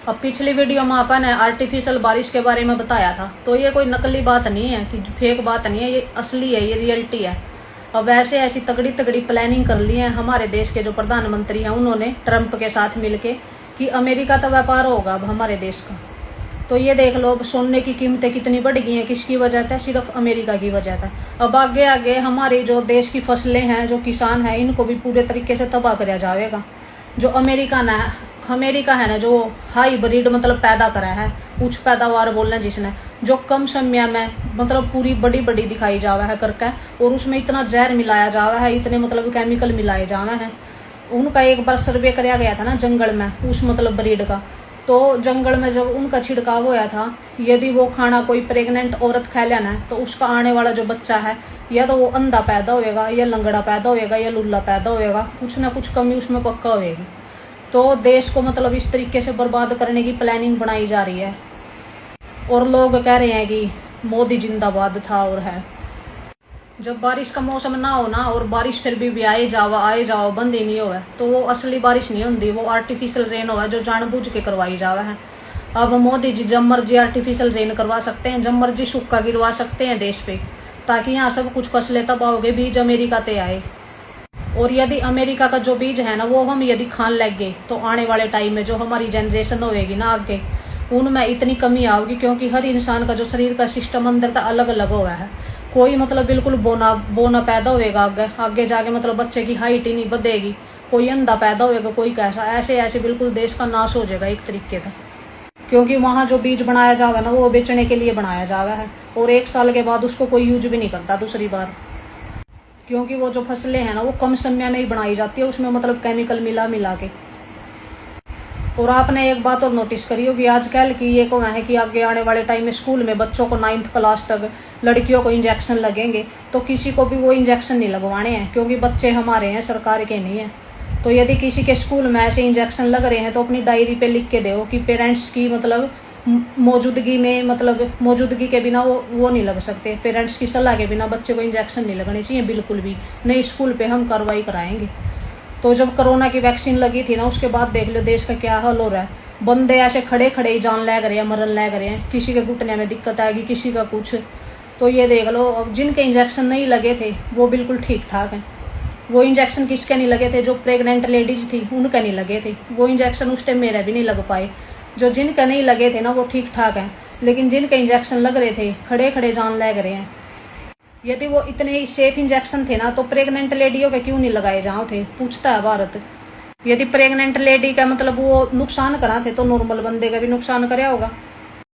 अब पिछली वीडियो में अपन ने आर्टिफिशियल बारिश के बारे में बताया था, तो ये कोई नकली बात नहीं है कि फेक बात नहीं है, ये असली है, ये रियलिटी है। अब ऐसे ऐसी तगड़ी तगड़ी प्लानिंग कर ली है हमारे देश के जो प्रधानमंत्री हैं उन्होंने ट्रंप के साथ मिलके कि अमेरिका तो व्यापार होगा अब हमारे देश का। तो ये देख लो अब सोने की कीमतें कितनी बढ़ गई हैं, किसकी वजह से? सिर्फ अमेरिका की वजह से। अब आगे आगे हमारी जो देश की फसलें हैं, जो किसान हैं, इनको भी पूरे तरीके से तबाह कराया जाएगा। जो अमेरिका है ना, जो हाइब्रिड मतलब पैदा करा है, उच्च पैदावार बोल रहे हैं जिसने, जो कम समय में मतलब पूरी बड़ी बड़ी दिखाई जावा है करके, और उसमें इतना जहर मिलाया जावा है, इतने मतलब केमिकल मिलाए जावे हैं। उनका एक बार सर्वे कराया गया था ना जंगल में, उस मतलब ब्रीड का। तो जंगल में जब उनका छिड़काव होया था, यदि वो खाना कोई प्रेग्नेंट औरत खा लेना तो उसका आने वाला जो बच्चा है, या तो वो अंधा पैदा होएगा, या लंगड़ा पैदा होएगा, या लुल्ला पैदा होएगा, कुछ ना कुछ कमी उसमें पक्का होएगी। तो देश को मतलब इस तरीके से बर्बाद करने की प्लानिंग बनाई जा रही है, और लोग कह रहे हैं कि मोदी जिंदाबाद था और है। जब बारिश का मौसम ना हो ना, और बारिश फिर भी आए जाओ बंद ही नहीं हो, तो वो असली बारिश नहीं होती, वो आर्टिफिशियल रेन हो जो जानबूझ के करवाई जावा है। अब मोदी जी जब मर्जी आर्टिफिशियल रेन करवा सकते हैं, जब मर्जी सूखा गिरवा सकते हैं देश पे, ताकि यहाँ सब कुछ फसलें तबाह हो गए, बीज अमेरिका ते आए। और यदि अमेरिका का जो बीज है ना, वो हम यदि खान लग गए, तो आने वाले टाइम में जो हमारी जनरेशन होएगी ना आगे, उनमें इतनी कमी आओगी, क्योंकि हर इंसान का जो शरीर का सिस्टम अंदर का अलग अलग हुआ है। कोई मतलब बिल्कुल बोना पैदा होएगा, आगे जाके मतलब बच्चे की हाइट ही नहीं बढ़ेगी, कोई अंधा पैदा होएगा, कोई कैसा, ऐसे ऐसे बिल्कुल देश का नाश हो जाएगा एक तरीके का। क्योंकि वहाँ जो बीज बनाया जाएगा ना, वो बेचने के लिए बनाया जाएगा है, और 1 साल के बाद उसको कोई यूज भी नहीं करता दूसरी बार, क्योंकि वो जो फसलें हैं ना, वो कम समय में ही बनाई जाती है, उसमें मतलब केमिकल मिला के। और आपने एक बात और नोटिस करी होगी आजकल की, ये है कि आगे आने वाले टाइम में स्कूल में बच्चों को 9th क्लास तक लड़कियों को इंजेक्शन लगेंगे, तो किसी को भी वो इंजेक्शन नहीं लगवाने हैं, क्योंकि बच्चे हमारे हैं, सरकार के नहीं है। तो यदि किसी के स्कूल में ऐसे इंजेक्शन लग रहे हैं, तो अपनी डायरी पे लिख के दो कि पेरेंट्स की मतलब मौजूदगी में, मतलब मौजूदगी के बिना वो नहीं लग सकते, पेरेंट्स की सलाह के बिना बच्चे को इंजेक्शन नहीं लगने चाहिए बिल्कुल भी नहीं, स्कूल पे हम कार्रवाई कराएंगे। तो जब कोरोना की वैक्सीन लगी थी ना, उसके बाद देख लो देश का क्या हाल हो रहा है। बंदे ऐसे खड़े खड़े ही जान लग रहे हैं, मरन लग रहे हैं, किसी के घुटने में दिक्कत आएगी, किसी का कुछ। तो ये देख लो, अब जिनके इंजेक्शन नहीं लगे थे वो बिल्कुल ठीक ठाक हैं। वो इंजेक्शन किसके नहीं लगे थे? जो प्रेग्नेंट लेडीज थी उनके नहीं लगे थे, वो इंजेक्शन उस टाइम मेरे भी नहीं लग पाए। जो जिनके नहीं लगे थे ना, वो ठीक ठाक हैं, लेकिन जिनके इंजेक्शन लग रहे थे खड़े खड़े जान लग रहे हैं। यदि वो इतने ही सेफ इंजेक्शन थे ना, तो प्रेग्नेंट लेडियों के क्यों नहीं लगाए जाओ थे, पूछता है भारत। यदि प्रेग्नेंट लेडी का मतलब वो नुकसान करा थे, तो नॉर्मल बंदे का भी नुकसान कराया होगा।